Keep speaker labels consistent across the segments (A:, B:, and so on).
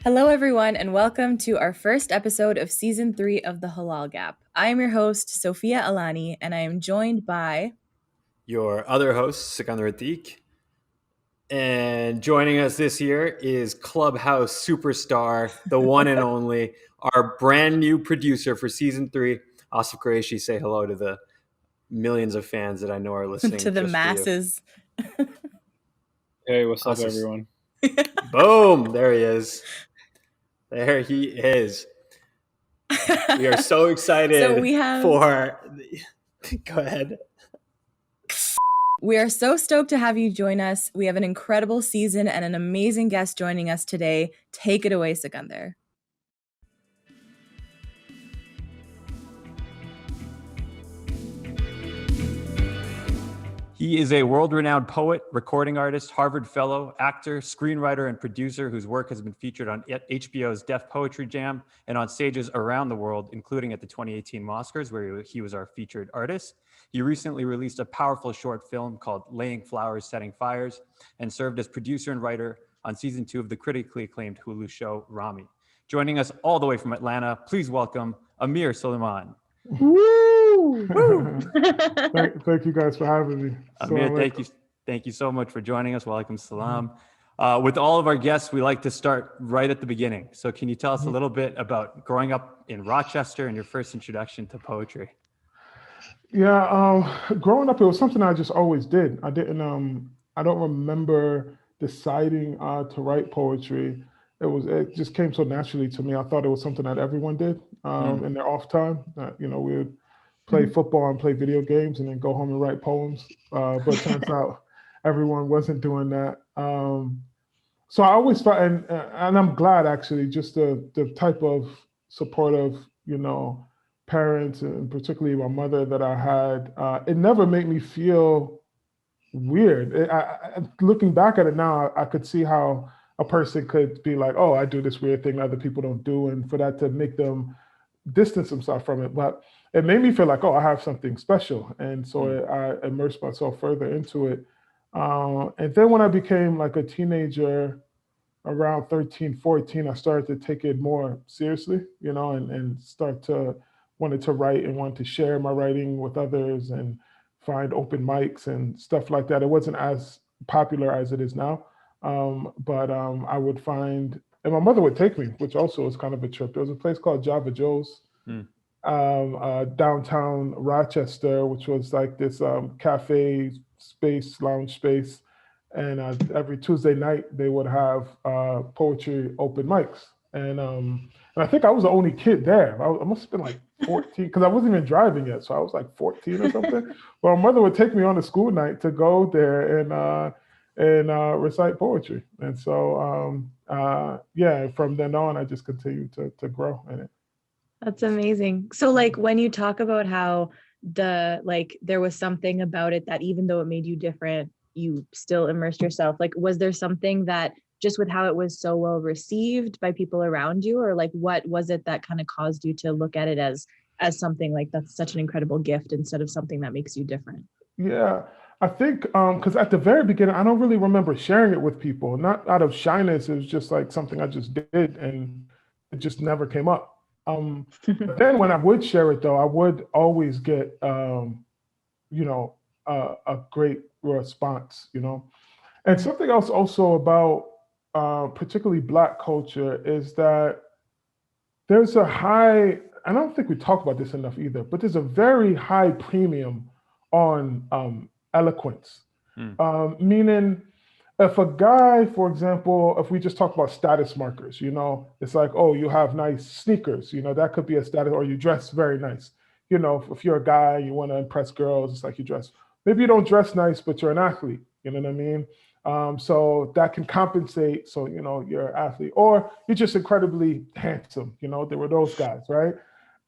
A: Hello, everyone, and welcome to our first episode of Season 3 of the Halal Gap. I am your host, Sofia Alani, and I am joined by...
B: Your other host, Sikandar Atiq. And joining us this year is Clubhouse superstar, the one and only, our brand new producer for Season 3, Asif Qureshi. Say hello to the millions of fans that I know are listening
A: to the
B: just
A: masses.
C: Hey, what's up,
B: Asif.
C: everyone?
B: Boom! There he is. There he is. We are so excited
A: So we have...
B: for... Go ahead.
A: We are so stoked to have you join us. We have an incredible season and an amazing guest joining us today. Take it away, Sikandar.
D: He is a world-renowned poet, recording artist, Harvard Fellow, actor, screenwriter, and producer whose work has been featured on HBO's Deaf Poetry Jam and on stages around the world, including at the 2018 Mosquers, where he was our featured artist. He recently released a powerful short film called Laying Flowers, Setting Fires, and served as producer and writer on season 2 of the critically acclaimed Hulu show, Ramy. Joining us all the way from Atlanta, please welcome Amir Sulaiman.
E: Woo! Thank you guys for having me.
D: Amir, thank you so much for joining us. Walaikum salam. With all of our guests, we like to start right at the beginning. So can you tell us a little bit about growing up in Rochester and your first introduction to poetry?
E: Yeah, growing up, it was something I just always did. I don't remember deciding to write poetry. It just came so naturally to me. I thought it was something that everyone did in their off time. We would play football and play video games and then go home and write poems. But it turns out everyone wasn't doing that. So I always thought, and I'm glad actually, just the type of supportive, parents and particularly my mother that I had, it never made me feel weird. Looking back at it now, I could see how a person could be like, oh, I do this weird thing that other people don't do, and for that to make them distance themselves from it. But it made me feel like, oh, I have something special. And so I immersed myself further into it. And then when I became like a teenager, around 13, 14, I started to take it more seriously, and wanted to write and wanted to share my writing with others and find open mics and stuff like that. It wasn't as popular as it is now. But I would find, and my mother would take me, which also was kind of a trip. There was a place called Java Joe's downtown Rochester, which was like this cafe space, lounge space. And every Tuesday night they would have poetry open mics. And I think I was the only kid there. I must have been like 14, because I wasn't even driving yet. So I was like 14 or something. Well, my mother would take me on a school night to go there and recite poetry. And so, from then on, I just continued to grow in it.
A: That's amazing. So like when you talk about how there was something about it that even though it made you different, you still immersed yourself, like, was there something that just with how it was so well received by people around you, or like, what was it that kind of caused you to look at it as something like that's such an incredible gift instead of something that makes you different?
E: Yeah. I think because at the very beginning, I don't really remember sharing it with people, not out of shyness. It was just like something I just did and it just never came up. But then when I would share it, though, I would always get, a great response, And something else also about particularly Black culture is that there's a high, I don't think we talk about this enough either, but there's a very high premium on eloquence. Meaning, if a guy, for example, if we just talk about status markers, it's like, oh, you have nice sneakers, that could be a status, or you dress very nice. If you're a guy, you want to impress girls, it's like you dress. Maybe you don't dress nice, but you're an athlete, you know what I mean? So that can compensate, so, you're an athlete. Or you're just incredibly handsome, there were those guys, right?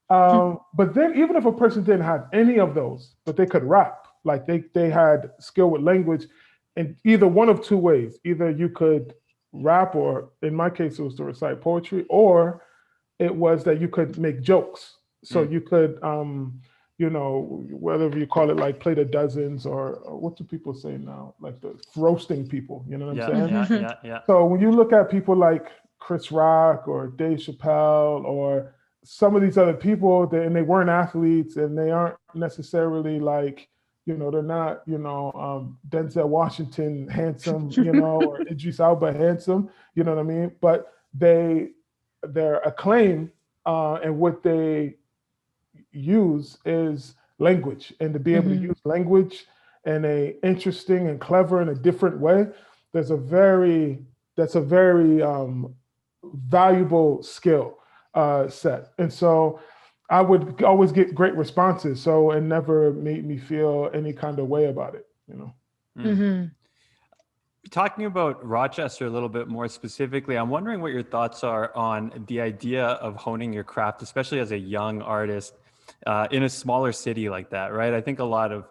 E: But then even if a person didn't have any of those, but they could rap, like they had skill with language in either one of two ways. Either you could rap, or in my case, it was to recite poetry, or it was that you could make jokes. So you could, whatever you call it, like play the dozens, or what do people say now? Like the roasting people, you know what I'm saying?
D: Yeah.
E: So when you look at people like Chris Rock or Dave Chappelle or some of these other people, and they weren't athletes, and they aren't necessarily like, they're not, Denzel Washington handsome, or Idris Elba handsome, you know what I mean? But their acclaim and what they use is language, and to be able to use language in a interesting and clever in a different way, that's a very valuable skill set. And so I would always get great responses. So it never made me feel any kind of way about it,
D: Talking about Rochester a little bit more specifically, I'm wondering what your thoughts are on the idea of honing your craft, especially as a young artist in a smaller city like that, right? I think a lot of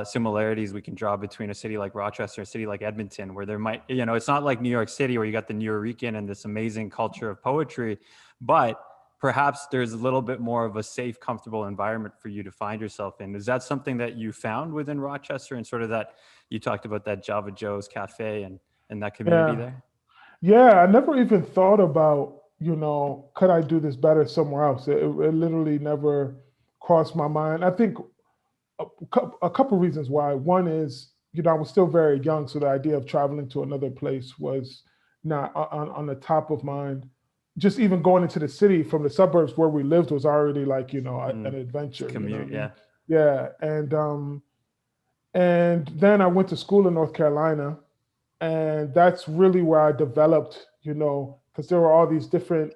D: similarities we can draw between a city like Rochester, a city like Edmonton, where there might, it's not like New York City where you got the Nuyorican and this amazing culture of poetry, but perhaps there's a little bit more of a safe, comfortable environment for you to find yourself in. Is that something that you found within Rochester, and sort of that, you talked about that Java Joe's Cafe and that community there?
E: Yeah, I never even thought about, could I do this better somewhere else? It literally never crossed my mind. I think a couple reasons why. One is, I was still very young, so the idea of traveling to another place was not on the top of mind. Just even going into the city from the suburbs where we lived was already like, an adventure.
D: Commute,
E: yeah. Yeah, and then I went to school in North Carolina, and that's really where I developed, because there were all these different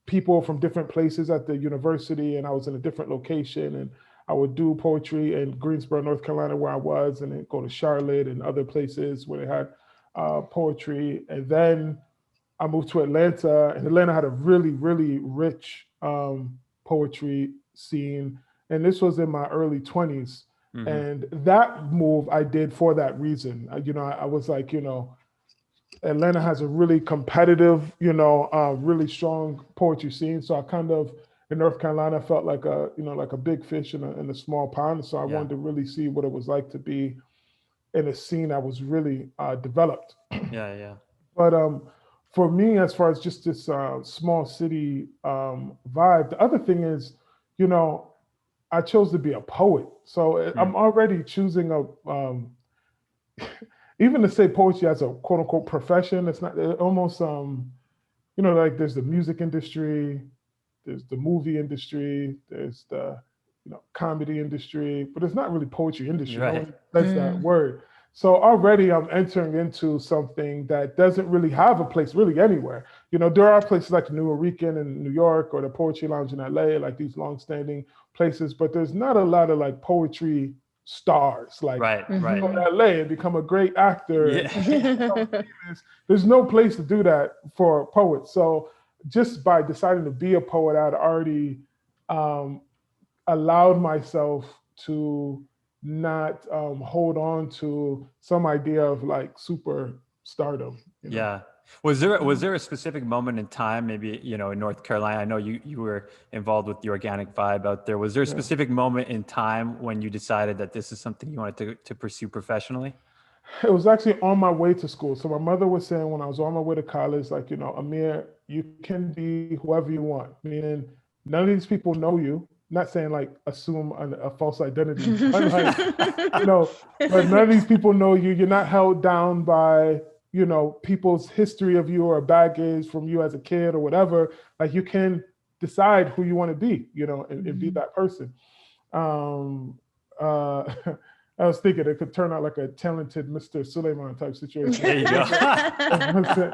E: people from different places at the university, and I was in a different location, and I would do poetry in Greensboro, North Carolina, where I was, and then go to Charlotte and other places where they had poetry. And then I moved to Atlanta, and Atlanta had a really, really rich poetry scene. And this was in my early 20s. Mm-hmm. And that move I did for that reason. I was like, Atlanta has a really competitive, really strong poetry scene. So I kind of, in North Carolina, felt like a big fish in a small pond. So I wanted to really see what it was like to be in a scene that was really developed.
D: Yeah.
E: But for me, as far as just this small city vibe, the other thing is, I chose to be a poet. So I'm already choosing even to say poetry as a quote unquote profession, it's not almost, like there's the music industry, there's the movie industry, there's the, comedy industry, but it's not really poetry industry.
D: Right.
E: That's that word. So already I'm entering into something that doesn't really have a place really anywhere. There are places like the Nuyorican in New York or the Poetry Lounge in LA, like these longstanding places, but there's not a lot of like poetry stars. Like go to LA and become a great actor.
D: Yeah.
E: There's no place to do that for poets. So just by deciding to be a poet, I'd already allowed myself to not hold on to some idea of like super stardom.
D: Yeah. Was there a specific moment in time, maybe, in North Carolina? I know you were involved with the Organic Vibe out there. Was there a specific moment in time when you decided that this is something you wanted to pursue professionally?
E: It was actually on my way to school. So my mother was saying when I was on my way to college, like, Amir, you can be whoever you want, meaning none of these people know you. Not saying like assume a false identity, but like, but none of these people know you. You're not held down by, people's history of you or baggage from you as a kid or whatever. Like you can decide who you want to be, and be that person. I was thinking it could turn out like a talented Mr. Sulaiman type situation.
D: There you go.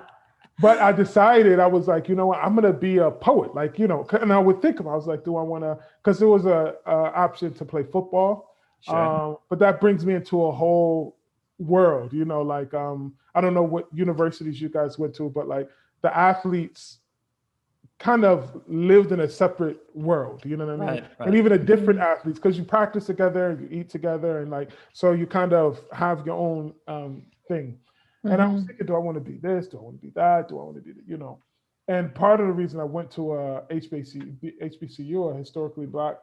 E: But I decided, I was like, I'm going to be a poet. Like, and I would think I was like, do I want to, because there was a option to play football.
D: Sure.
E: But that brings me into a whole world, like, I don't know what universities you guys went to, but like the athletes kind of lived in a separate world, you know what I mean?
D: Right.
E: And even the different athletes, because you practice together, you eat together, and like, so you kind of have your own thing. And I was thinking, do I want to be this? Do I want to be that? Do I want to be, And part of the reason I went to HBCU, a historically Black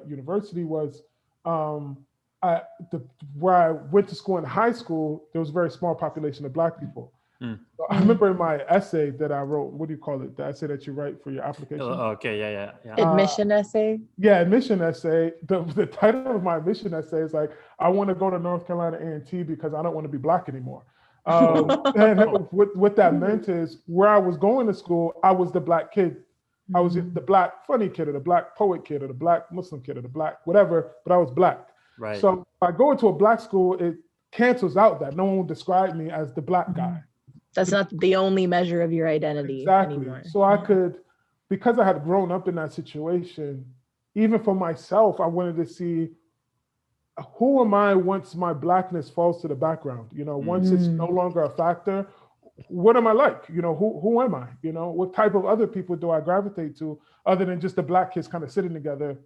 E: university, was where I went to school in high school, there was a very small population of Black people. So I remember in my essay that I wrote, what do you call it? The essay that you write for your application?
D: Oh, okay, yeah.
A: Admission essay.
E: Yeah, admission essay. The title of my admission essay is like, I want to go to North Carolina A&T because I don't want to be Black anymore. And what that meant is where I was going to school, I was the Black kid. I was the Black funny kid or the Black poet kid or the Black Muslim kid or the Black whatever, but I was Black.
D: Right.
E: So if I go into a Black school, it cancels out that. No one will describe me as the Black guy.
A: That's not the only measure of your identity anymore.
E: So I could, because I had grown up in that situation, even for myself, I wanted to see who am I once my Blackness falls to the background. Once it's no longer a factor, what am I like? Who am I? What type of other people do I gravitate to other than just the Black kids kind of sitting together,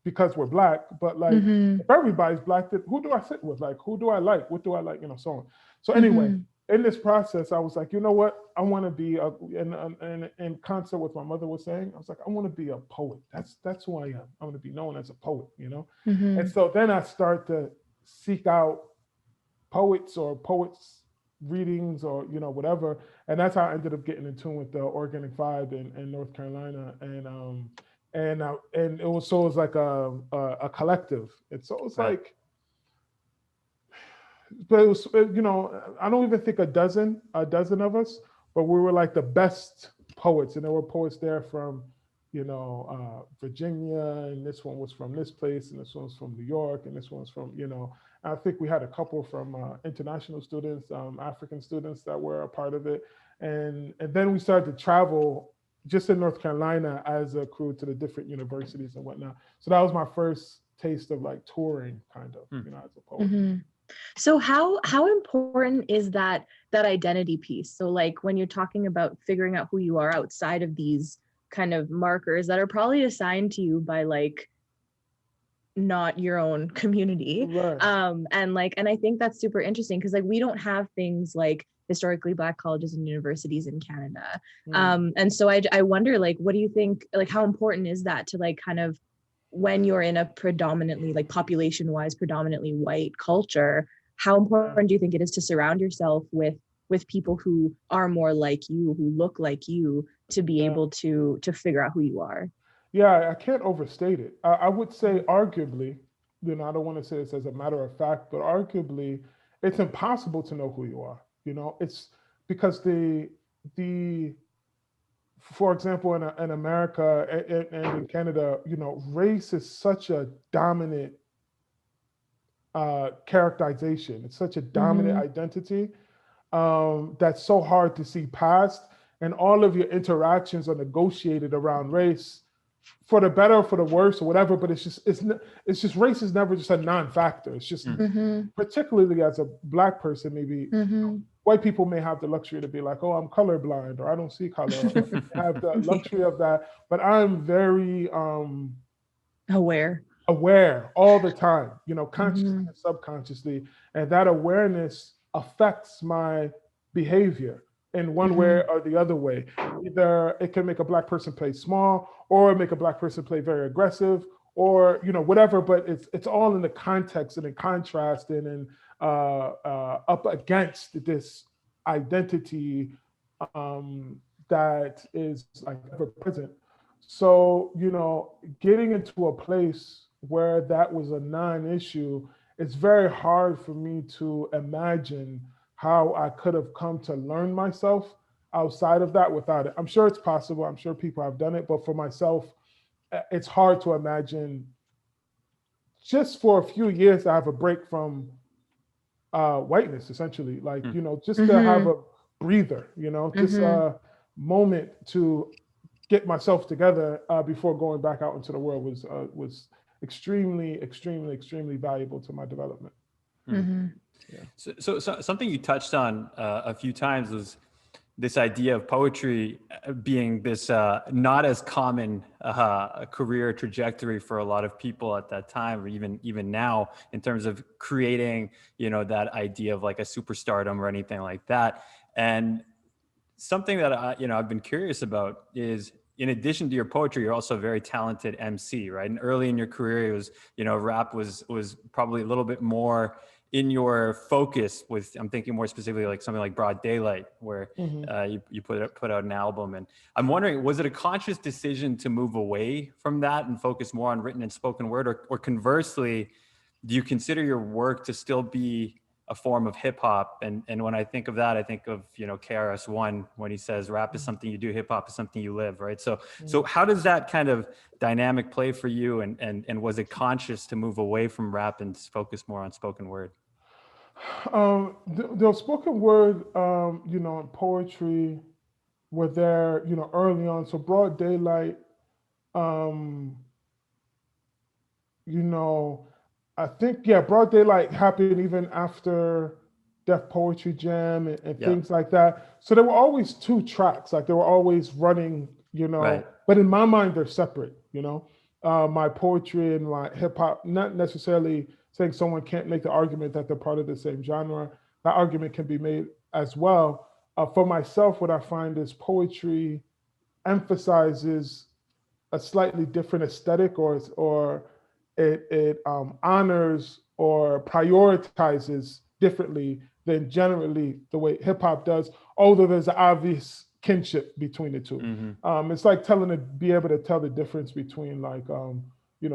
E: because we're Black. But like, if everybody's Black, then who do I sit with? Like, who do I like? What do I like? So on. So anyway, in this process, I was like, you know what? I want to be in concert with what my mother was saying. I was like, I want to be a poet. That's who I am. I want to be known as a poet, And so then I start to seek out poets or poets readings or whatever, and that's how I ended up getting in tune with the Organic Vibe in North Carolina, and it was like a collective, and so it's
D: right.
E: like. But it was, I don't even think a dozen of us, but we were like the best poets, and there were poets there from, Virginia, and this one was from this place, and this one was from New York, and this one's from, I think we had a couple from international students, African students that were a part of it, and then we started to travel just in North Carolina as a crew to the different universities and whatnot. So that was my first taste of like touring, kind of, as a poet.
A: So how important is that identity piece? So like when you're talking about figuring out who you are outside of these kind of markers that are probably assigned to you by like not your own community.
E: Right.
A: And I think that's super interesting because like we don't have things like historically Black colleges and universities in Canada. And so I wonder, like, what do you think, like, how important is that to like kind of when you're in a predominantly like population-wise predominantly white culture, how important do you think it is to surround yourself with people who are more like you, who look like you, to be able to figure out who you are? Yeah,
E: I can't overstate it. I would say arguably, I don't want to say this as a matter of fact, but arguably it's impossible to know who you are. It's because for example, in America and in Canada, race is such a dominant characterization. It's such a dominant identity that's so hard to see past. And all of your interactions are negotiated around race, for the better or for the worse or whatever. But it's just race is never just a non-factor. It's just particularly as a Black person, maybe. White people may have the luxury to be like, oh, I'm colorblind, or I don't see color. I have the luxury of that, but I'm very aware all the time, consciously and subconsciously. And that awareness affects my behavior in one way or the other way. Either it can make a Black person play small, or make a Black person play very aggressive, or whatever, but it's all in the context and in contrast and in up against this identity that is like ever present. So, getting into a place where that was a non-issue, it's very hard for me to imagine how I could have come to learn myself outside of that without it. I'm sure it's possible. I'm sure people have done it, but for myself, it's hard to imagine just for a few years to have a break from whiteness, essentially, like, just to have a breather, just a moment to get myself together before going back out into the world was extremely, extremely, extremely valuable to my development.
D: Yeah. So something you touched on a few times was this idea of poetry being this not as common career trajectory for a lot of people at that time, or even now, in terms of creating, that idea of like a superstardom or anything like that. And something that I've been curious about is, in addition to your poetry, you're also a very talented MC, right? And early in your career, it was, rap was probably a little bit more in your focus with, I'm thinking more specifically like something like Broad Daylight, where you put out an album. And I'm wondering, was it a conscious decision to move away from that and focus more on written and spoken word, or conversely, do you consider your work to still be a form of hip hop? And when I think of that, I think of, KRS-One when he says rap is something you do, hip hop is something you live, right? So how does that kind of dynamic play for you? And was it conscious to move away from rap and focus more on spoken word?
E: The spoken word, and poetry were there, early on. So Broad Daylight, I think, Broad Daylight happened even after Def Poetry Jam and things like that. So there were always two tracks, like they were always running,
D: Right.
E: but in my mind, they're separate, my poetry and my hip hop, not necessarily saying someone can't make the argument that they're part of the same genre. That argument can be made as well. For myself, what I find is poetry emphasizes a slightly different aesthetic, or it honors or prioritizes differently than generally the way hip hop does, although there's an obvious kinship between the two. It's like be able to tell the difference between like,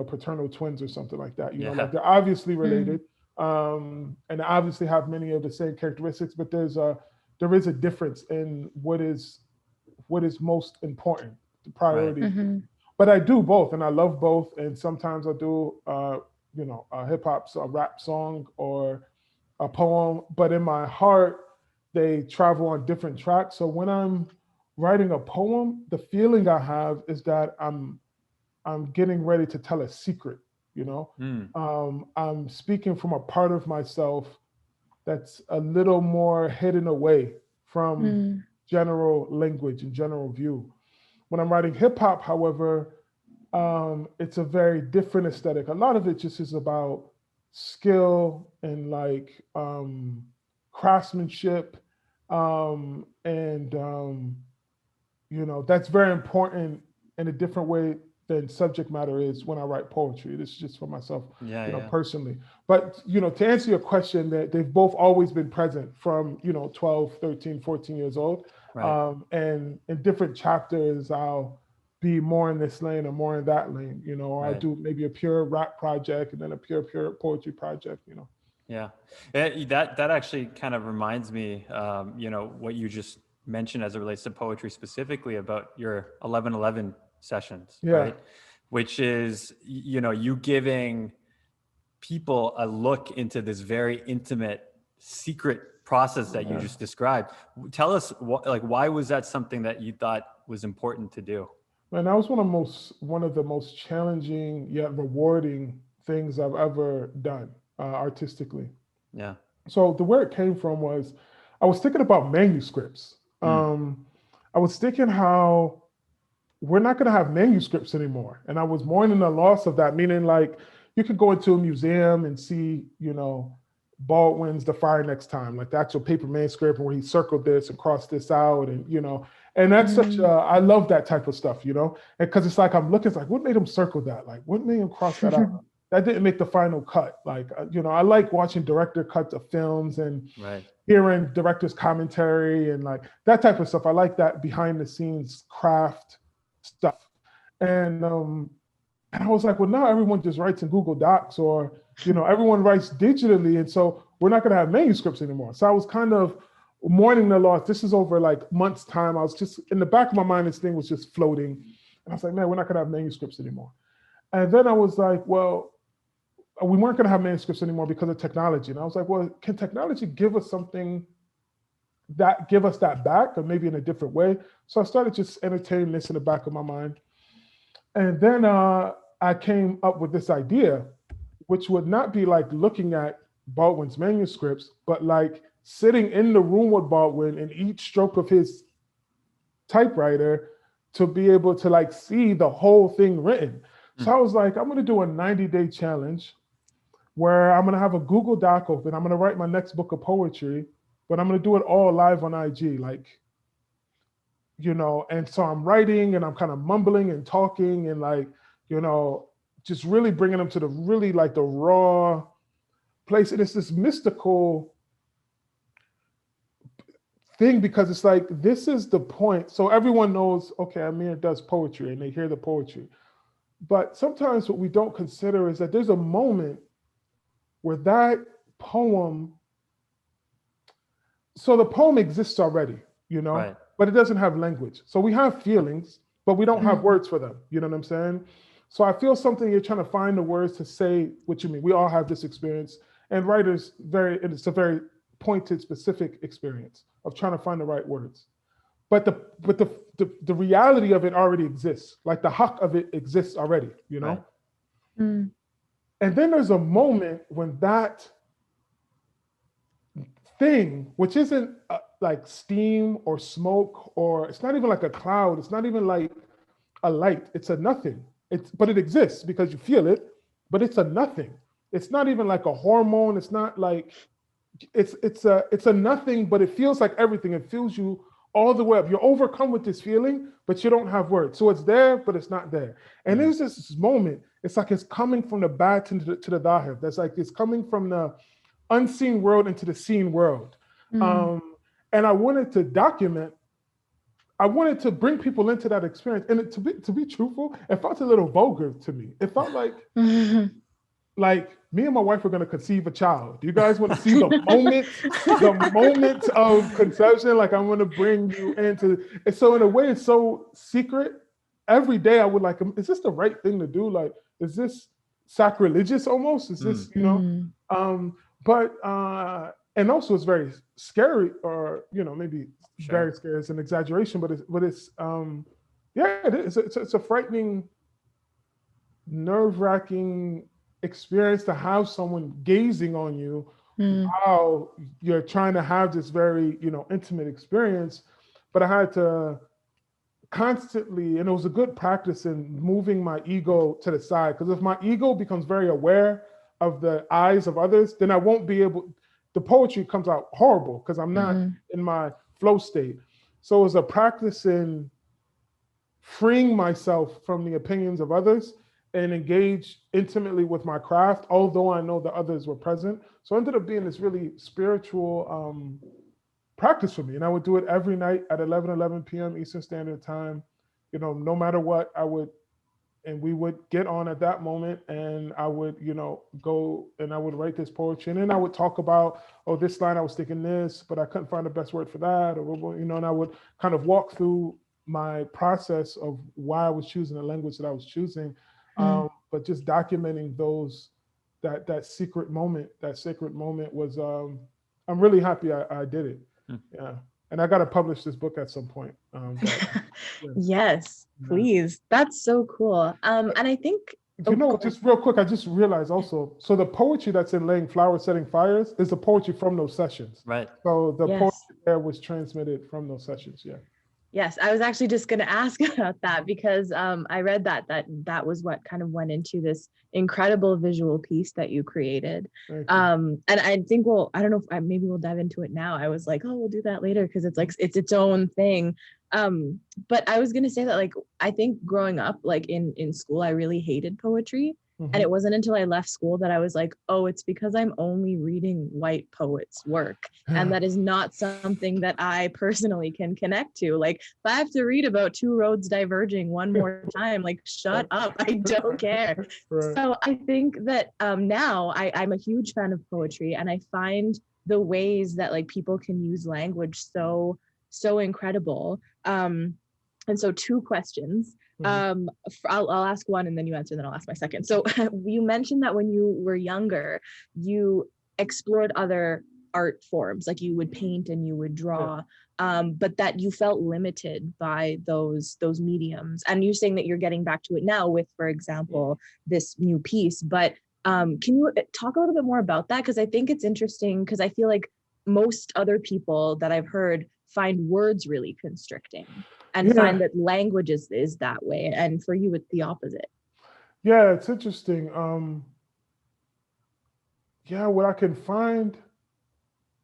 E: paternal twins or something like that. Like they're obviously related, and they obviously have many of the same characteristics, but there is a difference in what is most important, the priority.
A: Mm-hmm.
E: But I do both, and I love both. And sometimes I do, a hip hop, a rap song or a poem. But in my heart, they travel on different tracks. So when I'm writing a poem, the feeling I have is that I'm getting ready to tell a secret. I'm speaking from a part of myself that's a little more hidden away from general language and general view. When I'm writing hip hop, however, it's a very different aesthetic. A lot of it just is about skill and like craftsmanship, that's very important in a different way than subject matter is when I write poetry. This is just for myself, personally. But, to answer your question, that they've both always been present from, 12, 13, 14 years old.
D: Right.
E: And in different chapters, I'll be more in this lane or more in that lane, or I'll do maybe a pure rap project and then a pure poetry project,
D: Yeah, that actually kind of reminds me, what you just mentioned as it relates to poetry specifically about your 11/11 sessions, right? Which is, you giving people a look into this very intimate, secret process that you just described. Tell us, why was that something that you thought was important to do?
E: Man, that was one of the most challenging yet rewarding things I've ever done artistically.
D: Yeah.
E: So the where it came from was, I was thinking about manuscripts. I was thinking how we're not going to have manuscripts anymore, and I was mourning the loss of that. Meaning, like, you could go into a museum and see, Baldwin's The Fire Next Time, like the actual paper manuscript where he circled this and crossed this out, and and that's I love that type of stuff, and because it's like I'm looking, it's like, what made him circle that? Like, what made him cross that out? That didn't make the final cut. Like, I like watching director cuts of films and hearing director's commentary and like that type of stuff. I like that behind the scenes craft stuff. And I was like, well, now everyone just writes in Google Docs, or, everyone writes digitally. And so we're not going to have manuscripts anymore. So I was kind of mourning the loss. This is over like months' time. I was just in the back of my mind, this thing was just floating. And I was like, man, we're not going to have manuscripts anymore. And then I was like, well, we weren't going to have manuscripts anymore because of technology. And I was like, well, can technology give us something that give us that back, or maybe in a different way? So I started just entertaining this in the back of my mind. And then I came up with this idea, which would not be like looking at Baldwin's manuscripts, but like sitting in the room with Baldwin and each stroke of his typewriter to be able to like see the whole thing written. So I was like, I'm going to do a 90-day challenge where I'm going to have a Google Doc open. I'm going to write my next book of poetry, but I'm going to do it all live on IG, like, and so I'm writing and I'm kind of mumbling and talking and like, just really bringing them to the really like the raw place, and it's this mystical thing because it's like, this is the point. So everyone knows, okay, Amir does poetry and they hear the poetry. But sometimes what we don't consider is that there's a moment where that poem, so the poem exists already,
D: Right.
E: but it doesn't have language. So we have feelings, but we don't have words for them. You know what I'm saying? So I feel something, you're trying to find the words to say what you mean. We all have this experience, and writers it's a very pointed, specific experience of trying to find the right words. But the reality of it already exists. Like the haq of it exists already,
D: Right.
E: And then there's a moment when that thing, which isn't like steam or smoke, or it's not even like a cloud, it's not even like a light, it's a nothing. But it exists because you feel it, but it's a nothing. It's not even like a hormone. It's not like, it's a nothing, but it feels like everything. It fills you all the way up. You're overcome with this feeling, but you don't have words. So it's there, but it's not there. And there's this moment, it's like it's coming from the bad to the dahir. That's like, it's coming from the unseen world into the seen world. And I wanted to document, I wanted to bring people into that experience. And to be truthful, it felt a little vulgar to me. It felt like, like me and my wife are going to conceive a child. Do you guys want to see the moment of conception? Like, I'm going to bring you into it. So in a way, it's so secret. Every day I would like, is this the right thing to do? Like, is this sacrilegious almost? Is this, and also it's very scary, or, maybe very scary is an exaggeration, but it's it's a frightening, nerve-wracking experience to have someone gazing on you while you're trying to have this very, intimate experience. But I had to constantly, and it was a good practice in moving my ego to the side, because if my ego becomes very aware of the eyes of others, then I won't be able, the poetry comes out horrible because I'm not in my flow state. So it was a practice in freeing myself from the opinions of others and engage intimately with my craft, although I know the others were present. So it ended up being this really spiritual practice for me. And I would do it every night at 11 p.m. Eastern Standard Time. No matter what, we would get on at that moment, and I would, go and I would write this poetry. And then I would talk about, this line, I was thinking this, but I couldn't find the best word for that, or, and I would kind of walk through my process of why I was choosing the language that I was choosing. But just documenting that secret moment, that sacred moment was, I'm really happy I did it. Yeah. And I got to publish this book at some point.
A: Yes, please. That's so cool. And I think,
E: just real quick, I just realized also, so the poetry that's in Laying Flowers, Setting Fires is the poetry from those sessions.
D: Right.
E: So the poetry there was transmitted from those sessions. Yeah.
A: Yes, I was actually just going to ask about that, because I read that was what kind of went into this incredible visual piece that you created. And I think I don't know if maybe we'll dive into it now. I was like, we'll do that later because it's like it's its own thing. But I was going to say that, like, I think growing up, like in school, I really hated poetry. And it wasn't until I left school that I was like, it's because I'm only reading white poets' work. And that is not something that I personally can connect to. Like, if I have to read about two roads diverging one more time, like, shut up, I don't care. So I think that now I'm a huge fan of poetry, and I find the ways that, like, people can use language so incredible. And so 2 questions. I'll ask one and then you answer, and then I'll ask my second. So you mentioned that when you were younger, you explored other art forms, like you would paint and you would draw, but that you felt limited by those mediums. And you're saying that you're getting back to it now with, for example, this new piece. But can you talk a little bit more about that? Because I think it's interesting, because I feel like most other people that I've heard find words really constricting and find that language is that way. And for you, it's the opposite.
E: Yeah, it's interesting. What I can find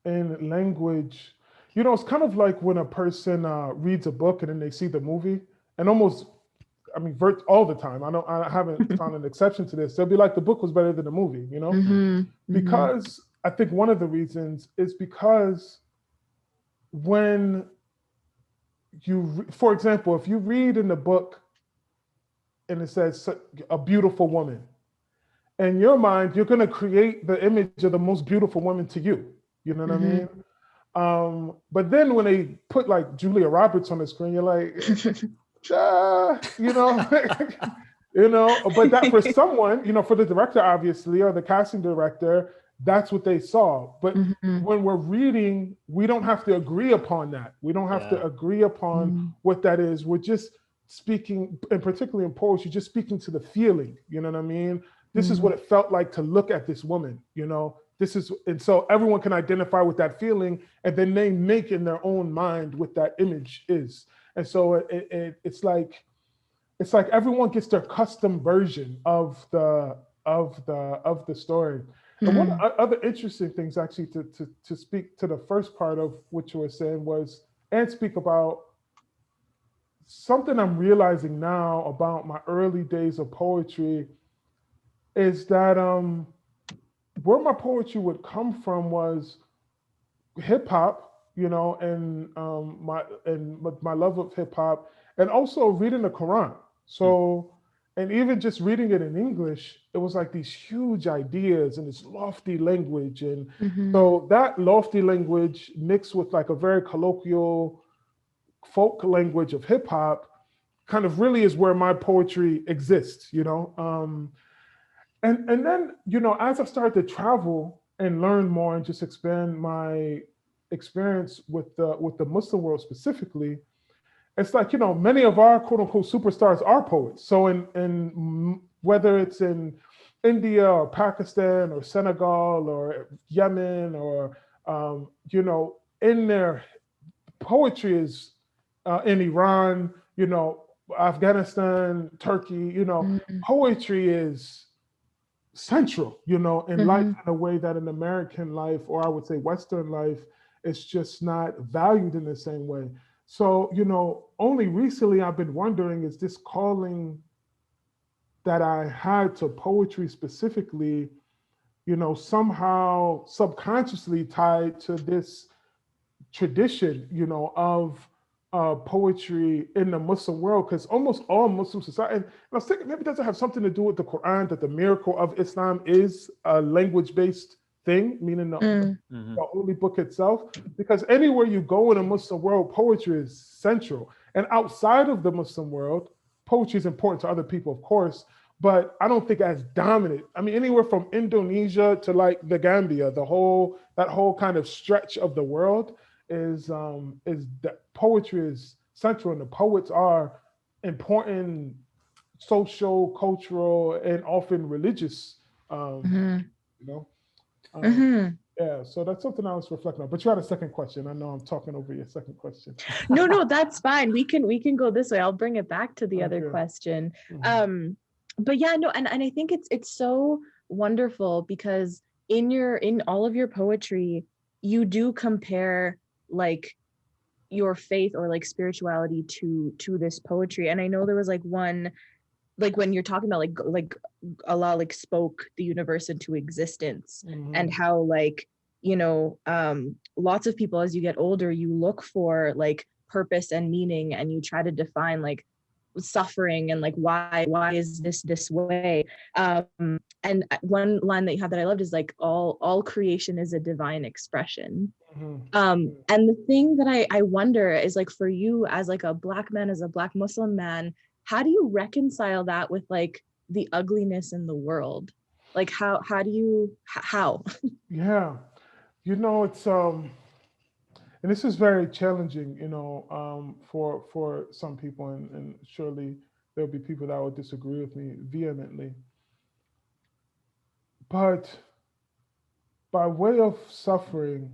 E: in language, it's kind of like when a person reads a book and then they see the movie, and almost I mean, all the time. I haven't found an exception to this. They'll be like, the book was better than the movie, you know? Because I think one of the reasons is because when for example, if you read in the book and it says a beautiful woman, in your mind, you're going to create the image of the most beautiful woman to you. You know what I mean? But then when they put like Julia Roberts on the screen, you're like, you know, but that for someone, for the director, obviously, or the casting director, that's what they saw. But when we're reading, we don't have to agree upon that. We don't have to agree upon what that is. We're just speaking, and particularly in poetry, just speaking to the feeling, you know what I mean? This is what it felt like to look at this woman, and so everyone can identify with that feeling, and then they make in their own mind what that image is. And so it's like everyone gets their custom version of the story. And one of the other interesting things, actually, to speak to the first part of what you were saying was, and speak about something I'm realizing now about my early days of poetry, is that where my poetry would come from was hip hop, and my love of hip hop, and also reading the Quran. So, and even just reading it in English, it was like these huge ideas and this lofty language. And so that lofty language mixed with like a very colloquial folk language of hip hop kind of really is where my poetry exists, And then, as I started to travel and learn more and just expand my experience with the Muslim world specifically, it's like, many of our quote unquote superstars are poets. So in whether it's in India or Pakistan or Senegal or Yemen or, in their poetry is in Iran, Afghanistan, Turkey, poetry is central, in life in a way that in American life, or I would say Western life, it's just not valued in the same way. So, only recently I've been wondering, is this calling that I had to poetry specifically, somehow subconsciously tied to this tradition, of poetry in the Muslim world, because almost all Muslim society, and I was thinking maybe it doesn't have something to do with the Quran, that the miracle of Islam is a language-based thing, meaning the holy book itself, because anywhere you go in a Muslim world, poetry is central. And outside of the Muslim world, poetry is important to other people, of course, but I don't think as dominant. I mean, anywhere from Indonesia to like the Gambia, that whole kind of stretch of the world is that poetry is central, and the poets are important social, cultural, and often religious, yeah, so that's something I was reflecting on. But you had a second question. I know I'm talking over your second question.
A: No, that's fine. We can go this way. I'll bring it back to the other question. But yeah, no, and I think it's so wonderful, because in all of your poetry, you do compare like your faith or like spirituality to this poetry. And I know there was like one, like when you're talking about like Allah like spoke the universe into existence, and how like, lots of people, as you get older, you look for like purpose and meaning, and you try to define like suffering and like why is this way. And one line that you have that I loved is like all creation is a divine expression. And the thing that I wonder is, like, for you as like a Black man, as a Black Muslim man, how do you reconcile that with like the ugliness in the world? Like how do you
E: Yeah, it's and this is very challenging, for some people, and surely there'll be people that will disagree with me vehemently. But by way of suffering,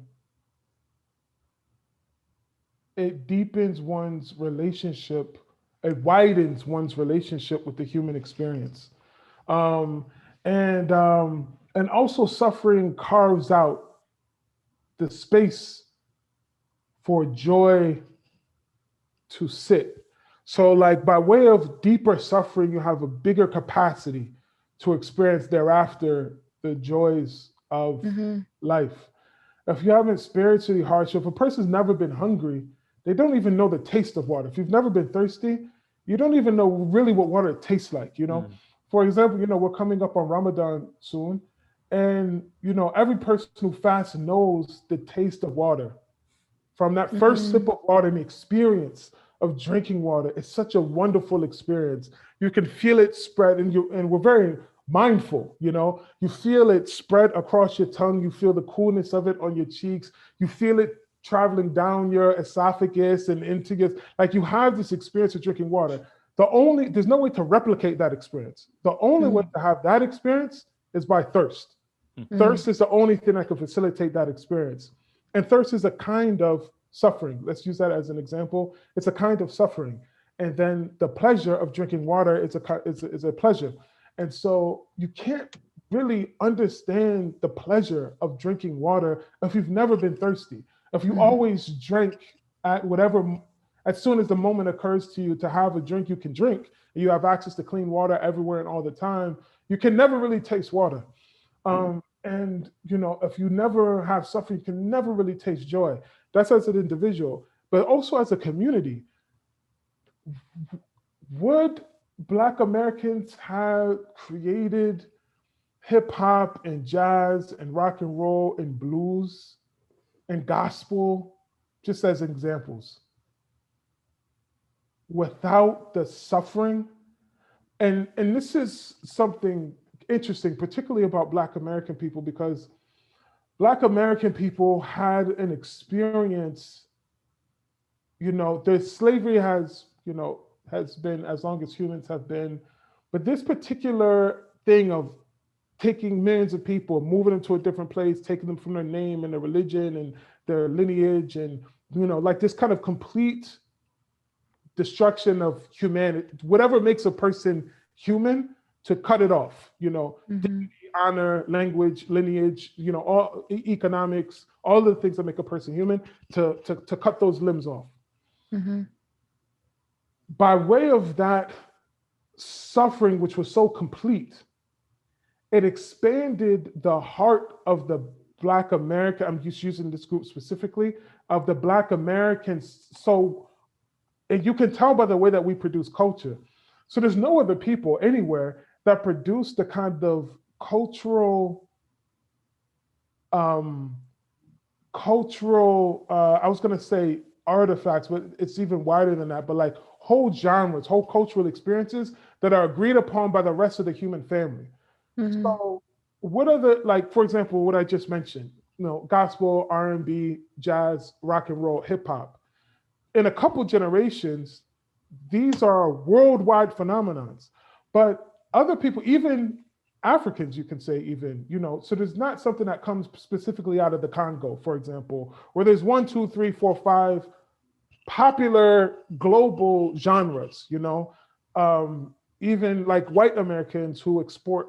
E: it deepens one's relationship, it widens one's relationship with the human experience. And also suffering carves out the space for joy to sit. So like by way of deeper suffering, you have a bigger capacity to experience thereafter the joys of life. If you haven't spiritually hardship, if a person's never been hungry, they don't even know the taste of water. If you've never been thirsty, you don't even know really what water tastes like, you know? For example, you know, we're coming up on Ramadan soon, and, you know, every person who fasts knows the taste of water. From that first sip of water and the experience of drinking water, it's such a wonderful experience. You can feel it spread, and we're very mindful, you know. You feel it spread across your tongue, you feel the coolness of it on your cheeks, you feel it traveling down your esophagus and into your, like you have this experience of drinking water. There's no way to replicate that experience. The only way to have that experience is by thirst. Thirst is the only thing that can facilitate that experience. And thirst is a kind of suffering. Let's use that as an example. It's a kind of suffering. And then the pleasure of drinking water is a pleasure. And so you can't really understand the pleasure of drinking water if you've never been thirsty. If you always drink at whatever, as soon as the moment occurs to you to have a drink, you can drink. And you have access to clean water everywhere and all the time. You can never really taste water. And, you know, if you never have suffering, you can never really taste joy. That's as an individual, but also as a community. Would Black Americans have created hip hop and jazz and rock and roll and blues and gospel, just as examples, without the suffering? And this is something interesting, particularly about Black American people, because Black American people had an experience, you know, the slavery has been as long as humans have been, but this particular thing of taking millions of people, moving them to a different place, taking them from their name and their religion and their lineage, and, you know, like this kind of complete destruction of humanity, whatever makes a person human, to cut it off, you know, dignity, honor, language, lineage, you know, all economics, all the things that make a person human, to cut those limbs off. By way of that suffering, which was so complete, it expanded the heart of the Black American, I'm just using this group specifically, of the Black Americans. So, and you can tell by the way that we produce culture. So there's no other people anywhere that produce the kind of cultural, I was gonna say artifacts, but it's even wider than that, but like whole genres, whole cultural experiences that are agreed upon by the rest of the human family. So what are the, like, for example, what I just mentioned, you know, gospel, R&B, jazz, rock and roll, hip hop. In a couple generations, these are worldwide phenomenons. But other people, even Africans, you can say even, you know, so there's not something that comes specifically out of the Congo, for example, where there's 1, 2, 3, 4, 5 popular global genres, you know, even like white Americans who exploit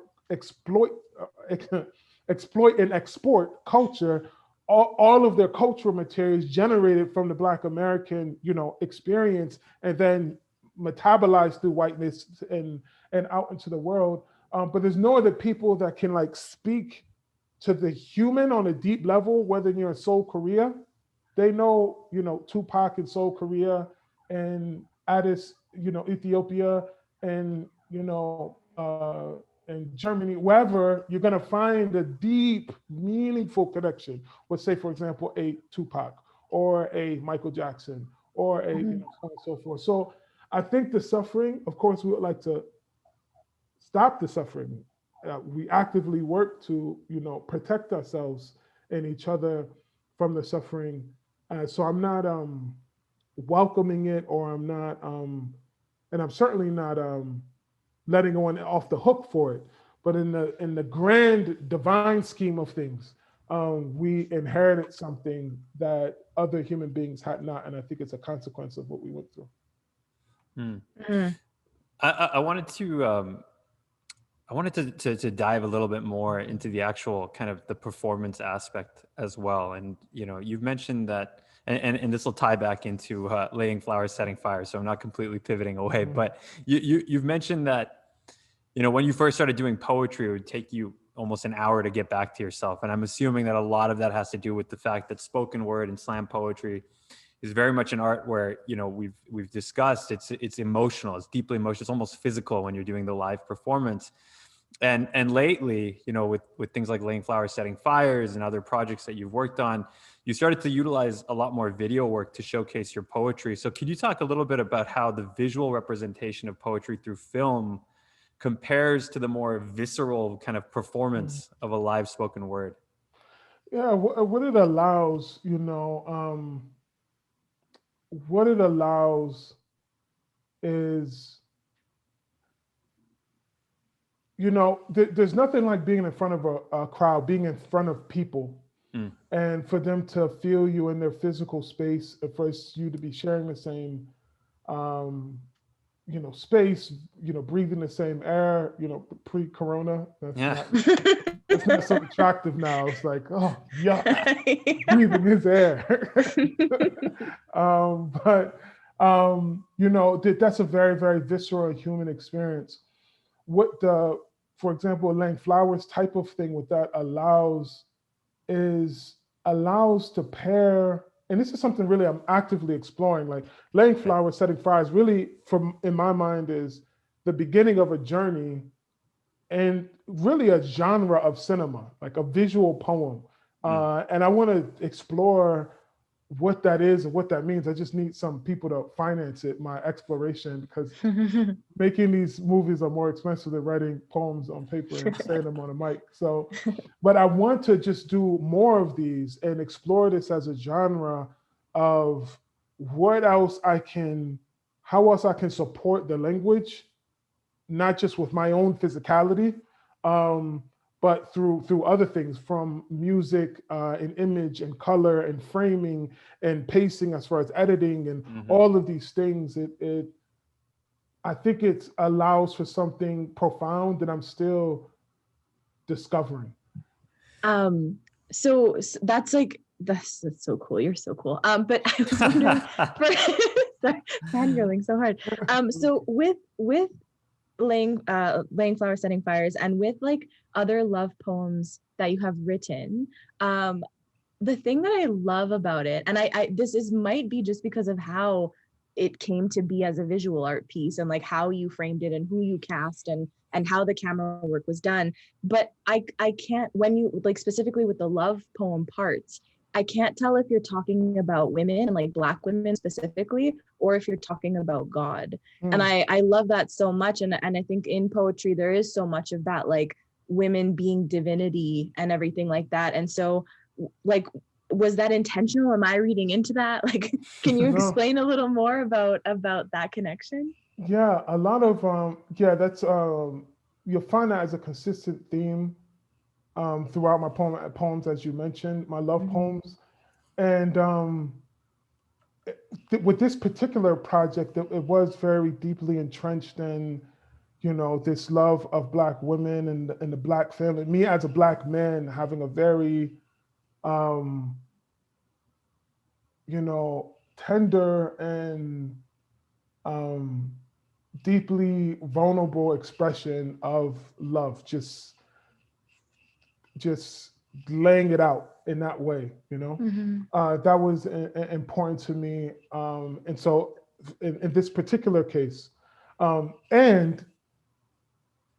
E: and export culture, all of their cultural materials generated from the Black American, you know, experience, and then metabolized through whiteness and out into the world. But there's no other people that can like speak to the human on a deep level, whether you're in Seoul, Korea. They know, you know, Tupac in Seoul, Korea, and Addis, you know, Ethiopia, and, you know, in Germany, wherever, you're gonna find a deep, meaningful connection with, say, for example, a Tupac or a Michael Jackson or a, you know, so on and so forth. So I think the suffering, of course, we would like to stop the suffering. We actively work to, you know, protect ourselves and each other from the suffering. So I'm not welcoming it, or I'm not, and I'm certainly not letting anyone off the hook for it. But in the grand divine scheme of things, we inherited something that other human beings had not, and I think it's a consequence of what we went through.
D: I wanted to dive a little bit more into the actual kind of the performance aspect as well. And, you know, you've mentioned that and this will tie back into laying flowers, setting fires. So I'm not completely pivoting away, but you've mentioned that, when you first started doing poetry, it would take you almost an hour to get back to yourself. And I'm assuming that a lot of that has to do with the fact that spoken word and slam poetry is very much an art where, we've discussed it's emotional, it's deeply emotional, it's almost physical when you're doing the live performance. And lately, with things like laying flowers, setting fires, and other projects that you've worked on, you started to utilize a lot more video work to showcase your poetry. So could you talk a little bit about how the visual representation of poetry through film compares to the more visceral kind of performance of a live spoken word?
E: Yeah, what it allows, what it allows is, there's nothing like being in front of a crowd, being in front of people, and for them to feel you in their physical space, and for you to be sharing the same, space, breathing the same air, pre-corona. It's not so attractive now. It's like, oh, yeah, breathing his air. That's a very, very visceral human experience. For example, laying flowers type of thing, what that allows to pair, and this is something really I'm actively exploring, like laying flowers, setting fires, really, in my mind, is the beginning of a journey and really a genre of cinema, like a visual poem. And I want to explore what that is and what that means. I just need some people to finance it, my exploration, because making these movies are more expensive than writing poems on paper and saying them on a mic. So, but I want to just do more of these and explore this as a genre of how else I can support the language, not just with my own physicality, but through other things, from music and image and color and framing and pacing, as far as editing and all of these things. I think it allows for something profound that I'm still discovering.
A: So that's so cool. You're so cool. But I was wondering, sorry, fangirling so hard. So with laying flowers, setting fires, and with like other love poems that you have written, the thing that I love about it, and might be just because of how it came to be as a visual art piece, and like how you framed it and who you cast and how the camera work was done, but I can't, when you like specifically with the love poem parts, I can't tell if you're talking about women and like Black women specifically, or if you're talking about God. And I love that so much. And I think in poetry, there is so much of that, like women being divinity and everything like that. And so like, was that intentional? Am I reading into that? Like, can you explain a little more about that connection?
E: Yeah, a lot of, that's, you'll find that as a consistent theme throughout my poems, as you mentioned, my love poems. And with this particular project, it was very deeply entrenched in, this love of Black women and the Black family. Me as a Black man having a very, tender and deeply vulnerable expression of love, just laying it out in that way, that was important to me. And so in this particular case, and,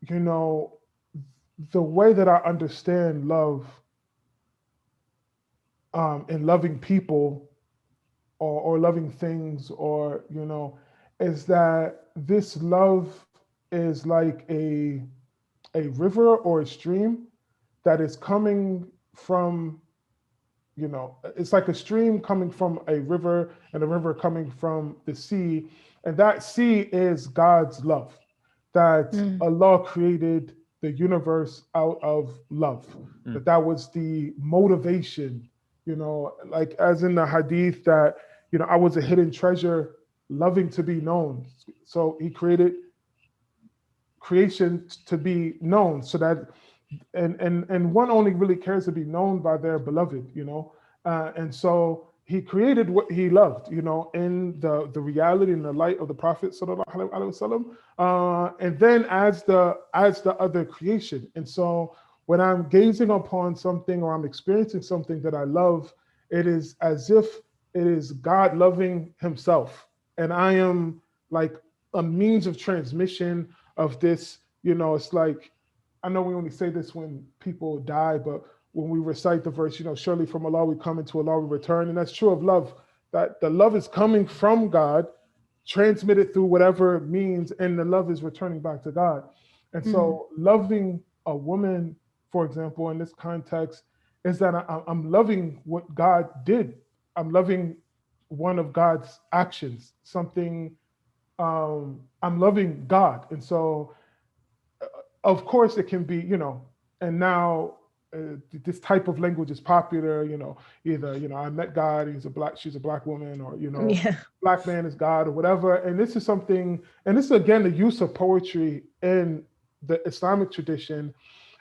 E: the way that I understand love and loving people or loving things, or, is that this love is like a river or a stream that is coming from, it's like a stream coming from a river and a river coming from the sea. And that sea is God's love, that Allah created the universe out of love, that was the motivation, like as in the hadith that, I was a hidden treasure loving to be known. So he created creation to be known, so that and one only really cares to be known by their beloved, and so he created what he loved, you know, in the reality and the light of the Prophet sallallahu alaihi wasallam, and then as the other creation. And so when I'm gazing upon something or I'm experiencing something that I love, it is as if it is God loving himself, and I am like a means of transmission of this. You know, it's like, I know we only say this when people die, but when we recite the verse, you know, surely from Allah we come, into Allah we return. And that's true of love, that the love is coming from God, transmitted through whatever means, and the love is returning back to God. And so loving a woman, for example, in this context, is that I'm loving what God did. I'm loving one of God's actions, something, I'm loving God. And so, of course, it can be, you know, and now this type of language is popular, you know, either, you know, I met God, she's a black woman, or, you know, black man is God, or whatever. And this is something, and this is again the use of poetry in the Islamic tradition,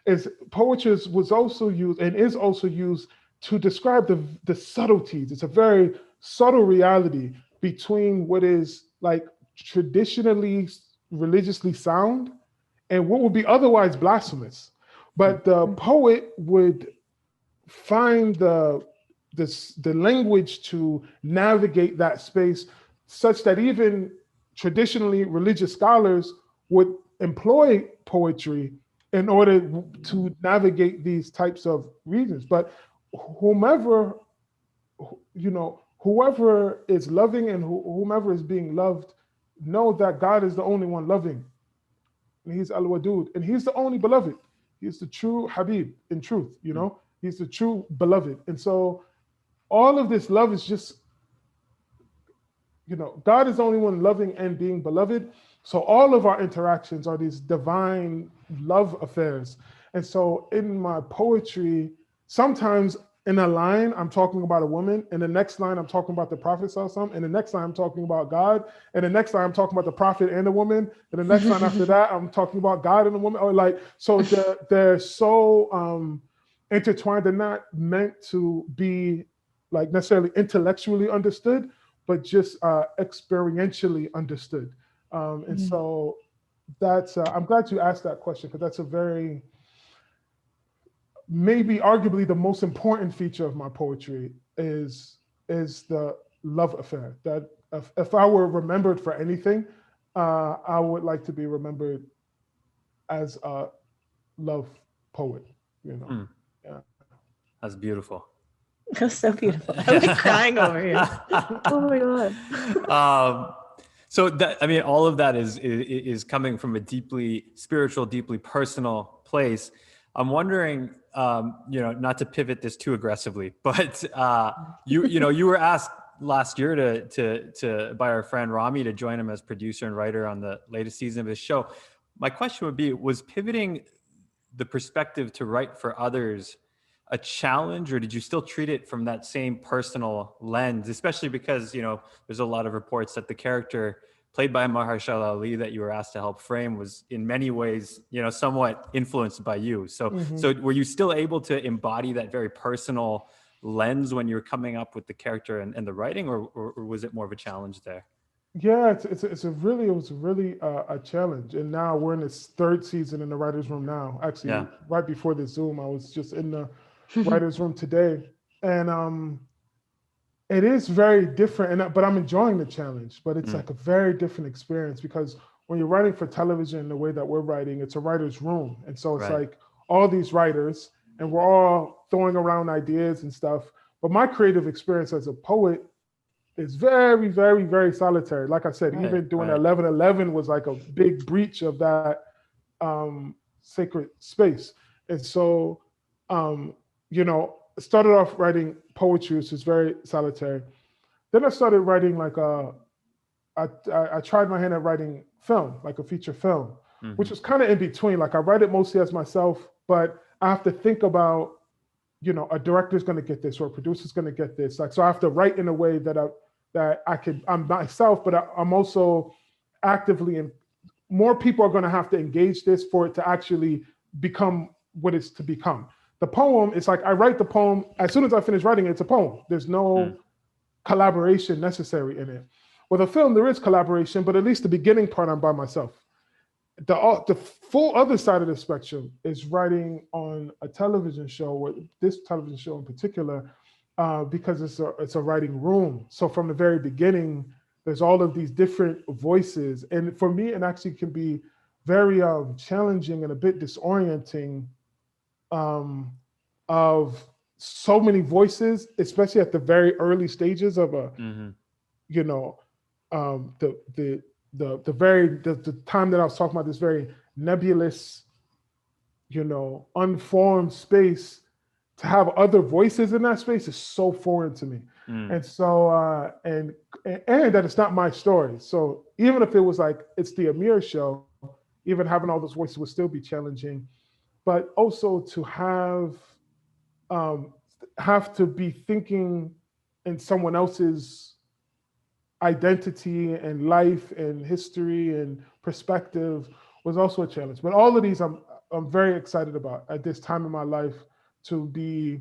E: is poetry was also used and is also used to describe the subtleties. It's a very subtle reality between what is like traditionally religiously sound and what would be otherwise blasphemous. But the poet would find the language to navigate that space, such that even traditionally religious scholars would employ poetry in order to navigate these types of reasons. But whomever, you know, whoever is loving and whomever is being loved, know that God is the only one loving. And he's Al-Wadud, and he's the only beloved. He's the true Habib in truth, you know? He's the true beloved. And so all of this love is just, you know, God is the only one loving and being beloved. So all of our interactions are these divine love affairs. And so in my poetry, sometimes in a line, I'm talking about a woman, and the next line, I'm talking about the Prophet ﷺ, and the next line, I'm talking about God, and the next line, I'm talking about the Prophet and the woman, and the next line after that, I'm talking about God and the woman. Or like, so they're so intertwined. They're not meant to be like necessarily intellectually understood, but just experientially understood. And so that's, I'm glad you asked that question, because that's a very, maybe arguably the most important feature of my poetry is the love affair. That if I were remembered for anything, I would like to be remembered as a love poet, you know. Yeah.
D: That's beautiful.
A: That's so beautiful. I'm like crying over here. Oh my God.
D: So that, I mean, all of that is coming from a deeply spiritual, deeply personal place. I'm wondering, you know, not to pivot this too aggressively, but you were asked last year to by our friend Ramy to join him as producer and writer on the latest season of his show. My question would be, was pivoting the perspective to write for others a challenge, or did you still treat it from that same personal lens? Especially because, you know, there's a lot of reports that the character played by Mahershala Ali that you were asked to help frame was in many ways, you know, somewhat influenced by you. So, so were you still able to embody that very personal lens when you were coming up with the character and the writing, or was it more of a challenge there?
E: Yeah, it was really a challenge. And now we're in this third season in the writer's room now. Actually, right before the Zoom, I was just in the writer's room today. And it is very different, but I'm enjoying the challenge, but it's like a very different experience, because when you're writing for television, the way that we're writing, it's a writer's room. And so it's like all these writers, and we're all throwing around ideas and stuff. But my creative experience as a poet is very, very, very solitary. Like I said, even doing 11/11 was like a big breach of that sacred space. And so, you know, started off writing poetry, which is very solitary. Then I started writing like I tried my hand at writing film, like a feature film, which was kind of in between. Like I write it mostly as myself, but I have to think about, you know, a director's going to get this or a producer's going to get this. Like, so I have to write in a way that I'm myself, but I'm also actively, and more people are going to have to engage this for it to actually become what it's to become. The poem, it's like I write the poem, as soon as I finish writing it, it's a poem. There's no collaboration necessary in it. With a film, there is collaboration, but at least the beginning part, I'm by myself. The full other side of the spectrum is writing on a television show, this television show in particular, because it's a writing room. So from the very beginning, there's all of these different voices, and for me, it actually can be very challenging and a bit disorienting, of so many voices, especially at the very early stages of a, you know, the time that I was talking about, this very nebulous, you know, unformed space. To have other voices in that space is so foreign to me. And so, and that it's not my story. So even if it was like, it's the Amir show, even having all those voices would still be challenging. But also to have to be thinking in someone else's identity and life and history and perspective was also a challenge. But all of these I'm very excited about at this time in my life, to be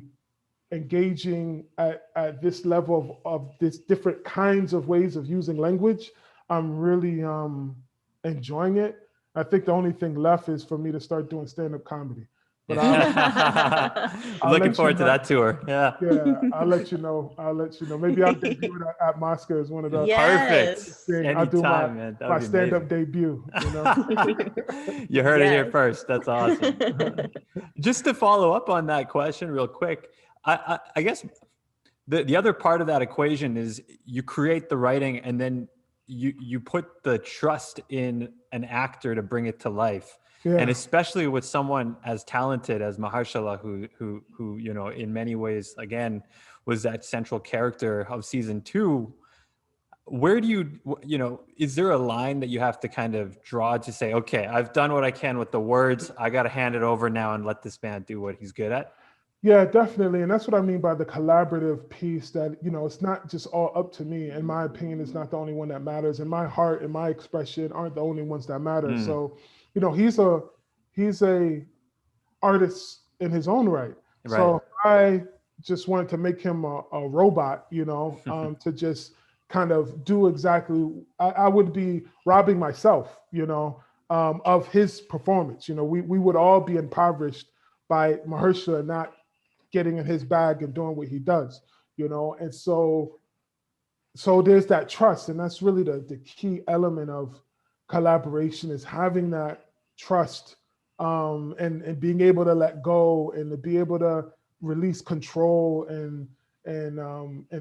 E: engaging at this level of this different kinds of ways of using language. I'm really enjoying it. I think the only thing left is for me to start doing stand-up comedy. But
D: I'm looking forward to that tour. Yeah.
E: I'll let you know. Maybe I'll debut at Mosquers, one of those.
D: Perfect.
E: I'll do
D: Anytime,
E: my stand-up debut. You know?
D: You heard it here first. That's awesome. Just to follow up on that question real quick, I guess the other part of that equation is you create the writing and then you put the trust in an actor to bring it to life. Yeah. And especially with someone as talented as Mahershala, who you know, in many ways, again, was that central character of season 2. Where do you know, is there a line that you have to kind of draw to say, okay, I've done what I can with the words, I got to hand it over now and let this man do what he's good at?
E: Yeah, definitely. And that's what I mean by the collaborative piece, that, you know, it's not just all up to me. In my opinion, it's not the only one that matters. And my heart and my expression aren't the only ones that matter. So, you know, he's a artist in his own right. So I just wanted to make him a robot, you know, to just kind of do exactly, I would be robbing myself, you know, of his performance. You know, we would all be impoverished by Mahershala not getting in his bag and doing what he does, you know. And so there's that trust, and that's really the key element of collaboration, is having that trust, and being able to let go and to be able to release control and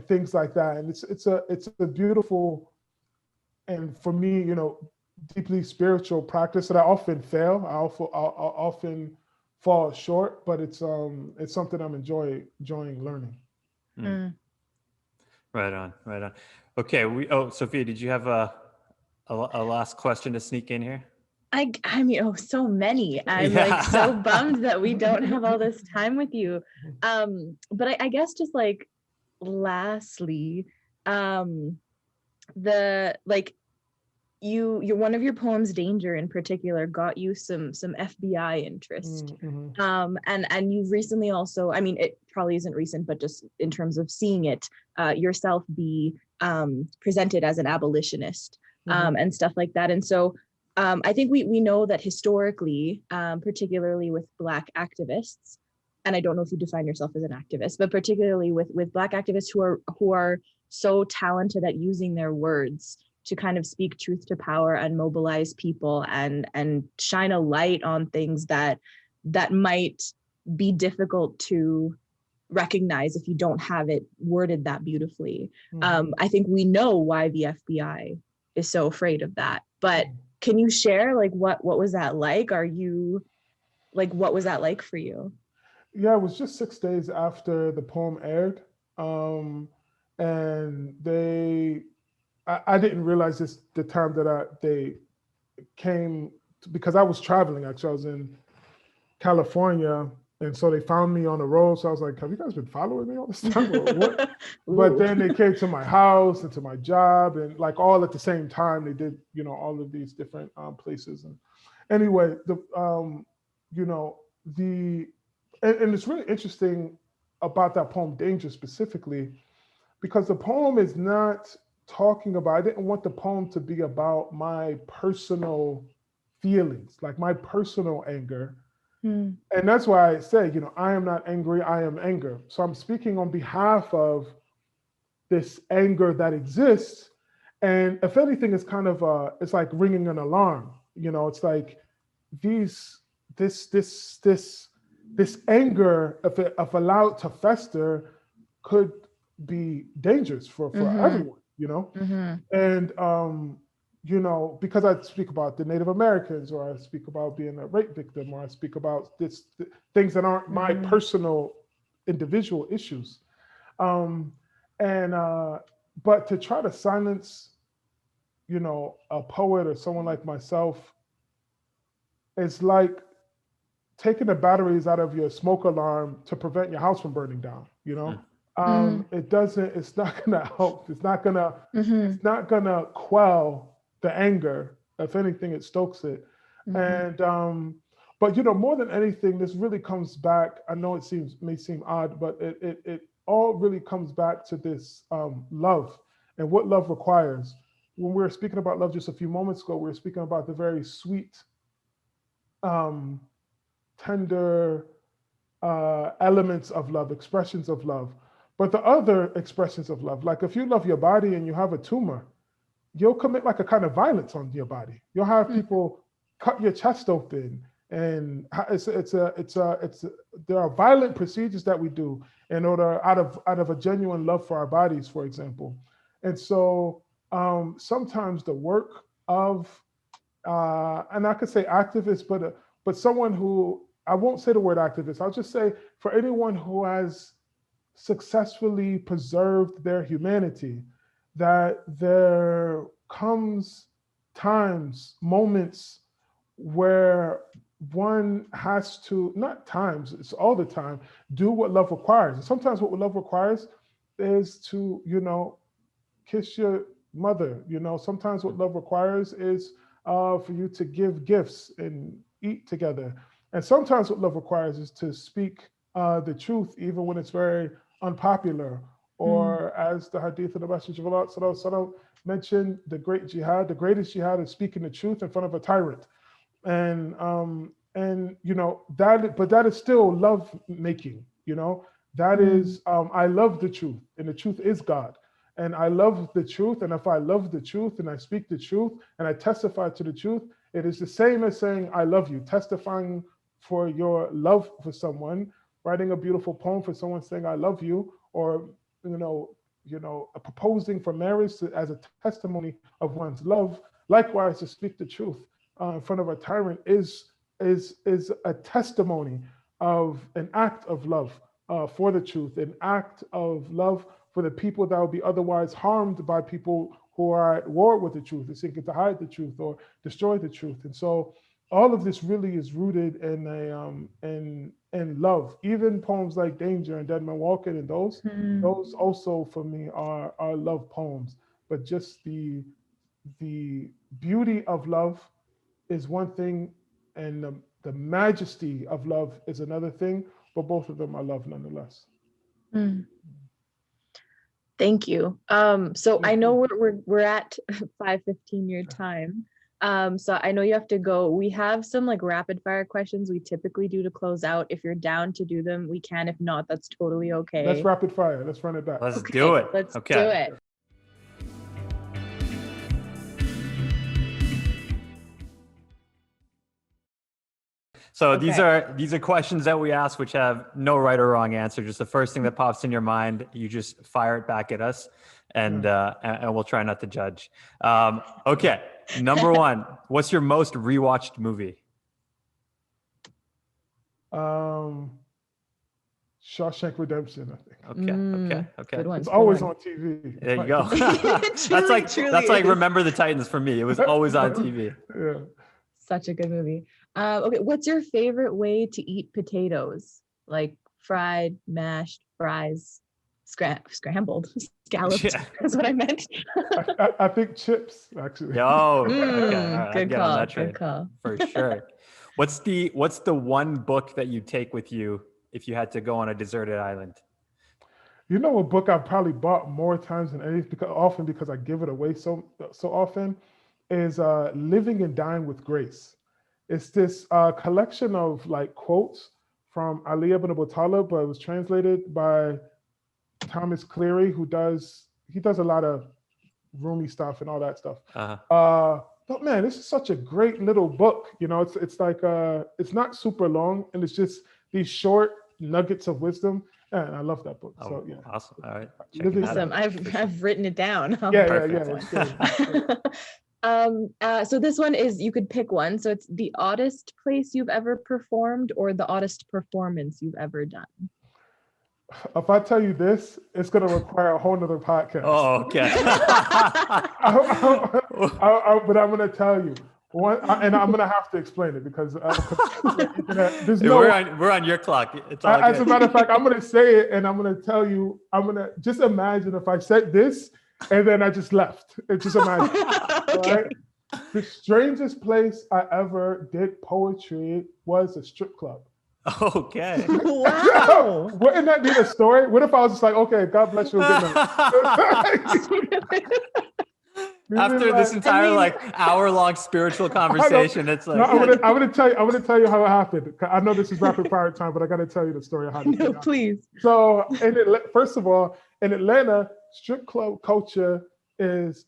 E: things like that. And it's a beautiful, and for me, you know, deeply spiritual practice that I often fail. I often fall short, but it's something I'm enjoying learning.
D: Right on. Okay, Sophia, did you have a last question to sneak in here?
A: I mean, so many. I'm like so bummed that we don't have all this time with you. But I guess just like lastly, you're one of your poems, Danger in particular, got you some FBI interest. And you've recently also, I mean, it probably isn't recent, but just in terms of seeing it yourself be presented as an abolitionist and stuff like that. And so I think we know that historically, particularly with Black activists, and I don't know if you define yourself as an activist, but particularly with Black activists who are so talented at using their words to kind of speak truth to power and mobilize people and shine a light on things that might be difficult to recognize if you don't have it worded that beautifully. I think we know why the FBI is so afraid of that, but can you share like what was that like? What was that like for you?
E: Yeah, it was just 6 days after the poem aired. And I didn't realize this the time that they came, because I was traveling. Actually, I was in California, and so they found me on the road. So I was like, "Have you guys been following me all this time?" Or what? But then they came to my house and to my job, and like all at the same time. They did, you know, all of these different places. And anyway, and it's really interesting about that poem, Danger, specifically. because the poem is not talking about, I didn't want the poem to be about my personal feelings, like my personal anger.
A: Mm.
E: And that's why I say, I am not angry, I am anger. So I'm speaking on behalf of this anger that exists. And if anything, it's kind of it's like ringing an alarm. It's like this anger, if allowed to fester, could be dangerous for everyone. And because I speak about the Native Americans, or I speak about being a rape victim, or I speak about things that aren't my personal individual issues. But to try to silence, a poet or someone like myself, it's like taking the batteries out of your smoke alarm to prevent your house from burning down. It's not gonna help. It's not gonna quell the anger. If anything, it stokes it. And but more than anything, this really comes back. I know it may seem odd, but it all really comes back to this love and what love requires. When we were speaking about love just a few moments ago, we were speaking about the very sweet, tender elements of love, expressions of love. But the other expressions of love, like if you love your body and you have a tumor, you'll commit like a kind of violence on your body. You'll have people cut your chest open, and there are violent procedures that we do in order out of a genuine love for our bodies, for example. And so sometimes the work of and I could say activist, but someone who, I won't say the word activist, I'll just say for anyone who has successfully preserved their humanity, that there comes moments where one has to, not times, it's all the time, do what love requires. And sometimes what love requires is to, kiss your mother. Sometimes what love requires is for you to give gifts and eat together. And sometimes what love requires is to speak the truth, even when it's very unpopular. Or as the hadith of the Messenger of Allah sallallahu mentioned, the greatest jihad is speaking the truth in front of a tyrant. And that is still love making. That is I love the truth, and the truth is God. And I love the truth, and if I love the truth and I speak the truth and I testify to the truth, it is the same as saying I love you, testifying for your love for someone, writing a beautiful poem for someone saying I love you, or proposing for marriage as a testimony of one's love. Likewise, to speak the truth in front of a tyrant is a testimony of an act of love for the truth, an act of love for the people that would be otherwise harmed by people who are at war with the truth, and seeking to hide the truth or destroy the truth. And so all of this really is rooted in love. Even poems like Danger and Dead Man Walking, and those also for me are love poems. But just the beauty of love is one thing, and the majesty of love is another thing, but both of them are love nonetheless.
A: Thank you. So I know we're at 5:15 your time. So I know you have to go. We have some like rapid fire questions we typically do to close out. If you're down to do them, we can. If not, that's totally okay.
E: Let's rapid fire. Let's run it back.
D: Let's do it.
A: Let's do it.
D: So these are questions that we ask which have no right or wrong answer. Just the first thing that pops in your mind, you just fire it back at us, and we'll try not to judge. Okay, number one, what's your most rewatched movie?
E: Shawshank Redemption, I think.
D: Okay.
A: Good one.
E: It's always on TV.
D: There you go.
A: Truly
D: that's like Remember the Titans for me. It was always on TV.
E: Yeah.
A: Such a good movie. Okay, what's your favorite way to eat potatoes? Like fried, mashed, fries, scrambled, scalloped.
D: Yeah.
A: That's what I meant.
E: I think chips, actually.
D: Okay. All right,
A: Good
D: get
A: call.
D: on that train.
A: Good call.
D: For sure. What's the one book that you take with you if you had to go on a deserted island?
E: You know, a book I've probably bought more times than any, because I give it away so often, is Living and Dying with Grace. It's this collection of like quotes from Ali ibn Abu Talib, but it was translated by Thomas Cleary, he does a lot of Rumi stuff and all that stuff. But man, this is such a great little book. You know, it's like it's not super long, and it's just these short nuggets of wisdom. And I love that book.
D: Oh,
E: So yeah,
D: awesome. All right.
A: Awesome. I've written it down.
E: Yeah. It's good.
A: So this one is, you could pick one. So it's the oddest place you've ever performed or the oddest performance you've ever done.
E: If I tell you this, it's going to require a whole nother podcast.
D: Oh, okay.
E: But I'm going to tell you one, and I'm going to have to explain it because there's
D: we're on your clock. It's all
E: as
D: good.
E: a matter of fact, I'm going to say it, and I'm going to tell you. I'm going to just imagine if I said this, and then I just left. Just imagine.
A: Okay.
E: Right? The strangest place I ever did poetry was a strip club.
D: Okay.
A: Wow.
E: Wouldn't that be the story? What if I was just like, okay, God bless you, good night.
D: After this entire hour-long spiritual conversation, it's like,
E: no, I'm gonna tell you how it happened. I know this is rapid fire time, but I gotta tell you the story of how this happened.
A: Please.
E: So, first of all, in Atlanta, strip club culture it's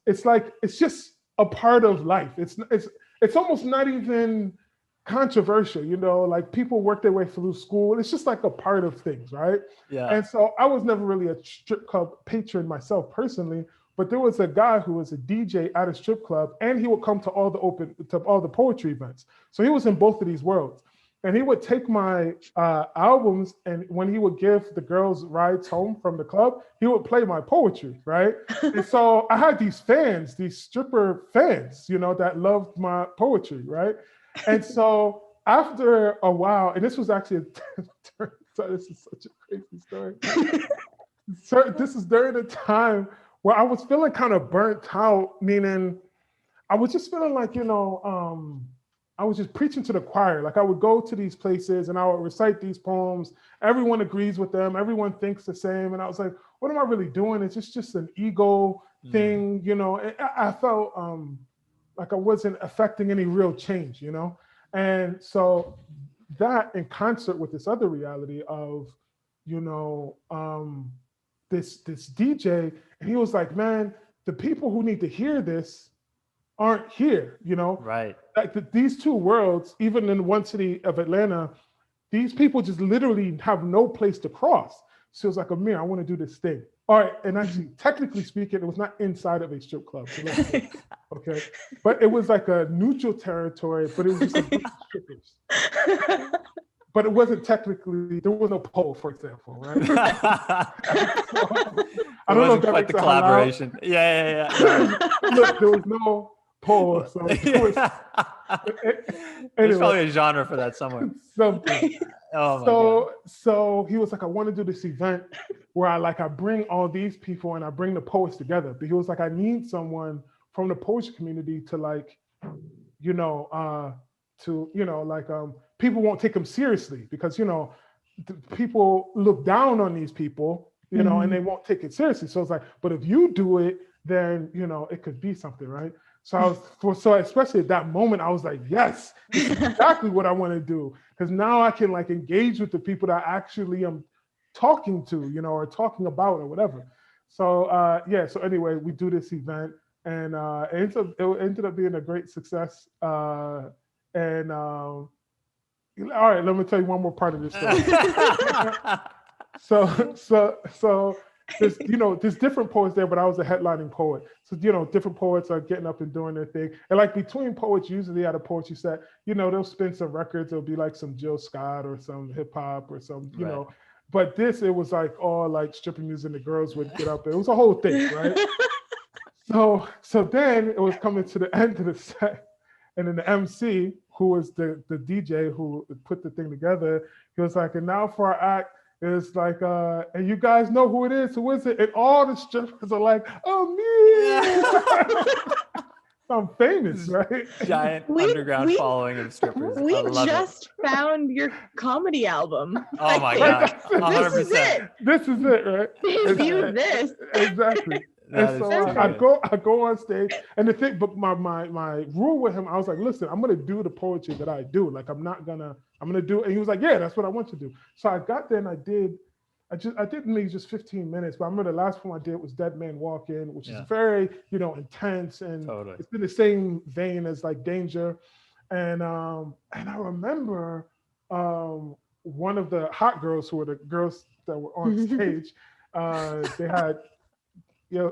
E: just a part of life. It's almost not even controversial, you know, like people work their way through school. It's just like a part of things, right?
D: Yeah.
E: And so I was never really a strip club patron myself personally, but there was a guy who was a DJ at a strip club, and he would come to all the poetry events. So he was in both of these worlds. And he would take my albums, and when he would give the girls rides home from the club, he would play my poetry, right? And so I had these fans, these stripper fans, you know, that loved my poetry, right? And so after a while, and this was actually this is such a crazy story. So this is during the time where I was feeling kind of burnt out, meaning I was just feeling like, you know, I was just preaching to the choir. Like I would go to these places and I would recite these poems. Everyone agrees with them. Everyone thinks the same. And I was like, what am I really doing? It's just an ego thing, you know. And I felt like I wasn't affecting any real change, you know. And so that in concert with this other reality of, you know, this DJ, and he was like, man, the people who need to hear this aren't here, you know?
D: Right.
E: Like these two worlds, even in one city of Atlanta, these people just literally have no place to cross. So it was like, Amir, I want to do this thing. All right, and actually, technically speaking, it was not inside of a strip club. So okay, but it was like a neutral territory, but it was just a bunch of strippers. But it wasn't technically, there was no pole, for example, right? So, I don't know if that
D: quite
E: makes
D: the
E: it
D: collaboration.
E: halal.
D: Yeah.
E: Look, there was no pole, so it was,
D: There's probably a genre for that somewhere.
E: Something.
D: Oh my God.
E: So he was like, I want to do this event where I bring all these people and I bring the poets together. But he was like, I need someone from the poetry community to people won't take him seriously because, you know, people look down on these people, you know, and they won't take it seriously. So it's like, but if you do it, then, you know, it could be something, right? So especially at that moment, I was like, yes, this is exactly what I want to do. Because now I can like engage with the people that I actually am talking to, you know, or talking about or whatever. So so anyway, we do this event and it ended up being a great success. All right, let me tell you one more part of this story. So there's different poets there, but I was a headlining poet. So, you know, different poets are getting up and doing their thing. And like between poets, usually at a poetry set, you know, they'll spin some records. It'll be like some Jill Scott or some hip hop or some, you know. But it was like all like stripping music and the girls would get up there. It was a whole thing, right? So then it was coming to the end of the set. And then the MC, who was the DJ who put the thing together, he was like, and now for our act, it's like, and you guys know who it is. Who is it? And all the strippers are like, oh, me. I'm famous, right?
D: Giant underground following of strippers.
A: We
D: I love
A: just found your comedy album.
D: Oh my God.
A: This is
D: 100%.
A: it.
E: This is it, right?
A: Debut this.
E: Exactly.
D: That
E: And
D: is
E: so I
D: tremendous.
E: go on stage, and the thing, but my rule with him, I was like, listen, I'm gonna do the poetry that I do. Like I'm gonna do. And he was like, yeah, that's what I want to do. So I got there and I did maybe just 15 minutes, but I remember the last one I did was Dead Man Walking, which is very, intense, and
D: Totally.
E: it's in the same vein as like Danger. And I remember one of the hot girls who were the girls that were on stage, they had,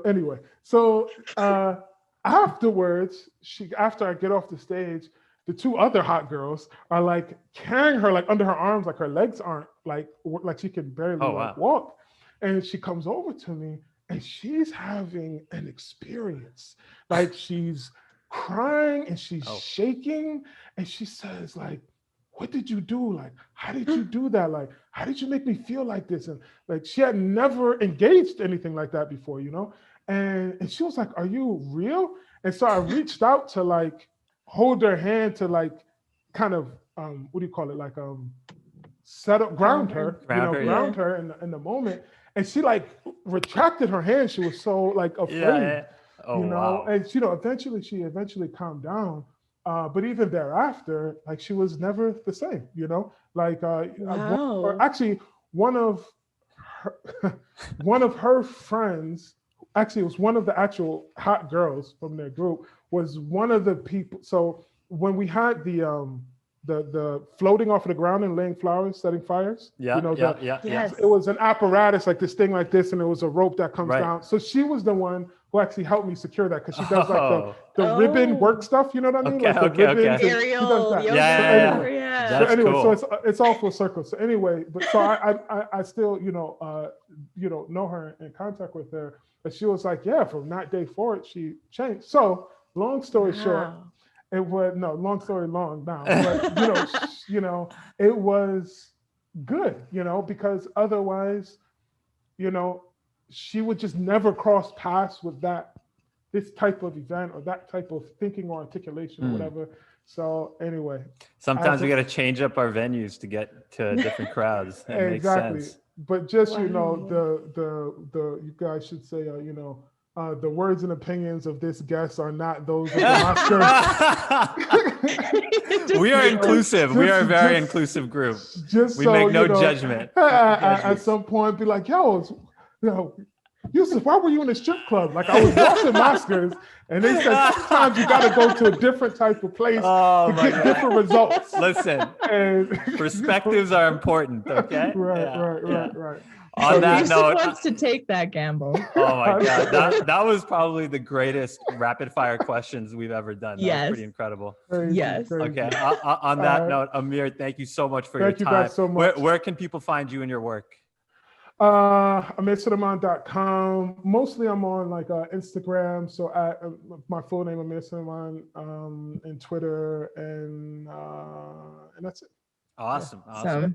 E: anyway. So afterwards, after I get off the stage, the two other hot girls are like carrying her like under her arms, like her legs aren't like she can barely walk. And she comes over to me and she's having an experience. Like she's crying and she's shaking, and she says like, what did you do? Like, how did you do that? Like, how did you make me feel like this? And like, she had never engaged anything like that before, And she was like, are you real? And so I reached out to like hold her hand to like kind of what do you call it? Like ground her in the moment. And she like retracted her hand. She was so like afraid.
D: Yeah. Oh, wow.
E: And eventually calmed down. But even thereafter, like she was never the same, Like or actually one of her friends, actually it was one of the actual hot girls from their group, was one of the people. So when we had the floating off of the ground and laying flowers, setting fires.
A: Yes.
E: It was an apparatus like this thing like this, and it was a rope that comes down. So she was the one who actually helped me secure that, because she does like the ribbon work stuff. You know what I mean? Like the ribbons.
A: Aerial,
E: she does that.
A: Yeah.
E: So anyway,
D: cool.
E: so it's all full circle. So anyway, but so I still know her, in contact with her, but she was like, yeah, from that day forward she changed. So long story short. It was long story long now, but it was good, because otherwise, she would just never cross paths with this type of event or that type of thinking or articulation or whatever. So anyway,
D: sometimes we got to change up our venues to get to different crowds. That
E: exactly.
D: Makes sense.
E: But just the you guys should say the words and opinions of this guest are not those of the Mosquers.
D: We are inclusive. We are a very inclusive group. We make no judgment.
E: At some point, be like, Yusuf, why were you in a strip club? Like I was watching Mosquers, and they said sometimes you got to go to a different type of place to get different results.
D: Listen, perspectives are important. Okay.
E: Right.
D: On that
A: Yusuf
D: note,
A: wants to take that gamble.
D: Oh my God, that was probably the greatest rapid fire questions we've ever done. That was pretty incredible.
E: Crazy.
D: Okay. On that note, Amir, thank you so much for your time.
E: Thank you guys so much.
D: Where can people find you and your work?
E: AmirSulaiman.com. Mostly I'm on like Instagram. So my full name, Amir Sulaiman, and Twitter, and that's it.
D: Awesome.
E: Okay.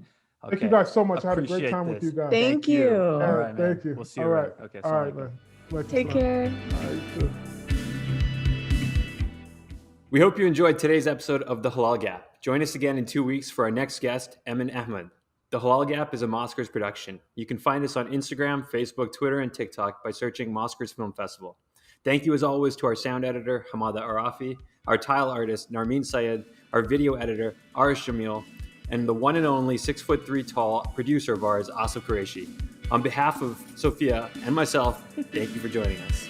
E: Thank you guys so much. I had a great time with you guys.
A: Thank you.
D: All right, man.
E: Thank you.
D: We'll see you.
E: All right.
D: Okay.
E: All right, man.
A: Take care.
E: All right, too.
B: We hope you enjoyed today's episode of The Halal Gap. Join us again in 2 weeks for our next guest, Emin Ahmed. The Halal Gap is a Mosquers production. You can find us on Instagram, Facebook, Twitter, and TikTok by searching Mosquers Film Festival. Thank you as always to our sound editor, Hamada Arafi, our tile artist, Narmeen Syed, our video editor, Arish Jamil, and the one and only 6'3" tall producer of ours, Asif Qureshi. On behalf of Sofia and myself, thank you for joining us.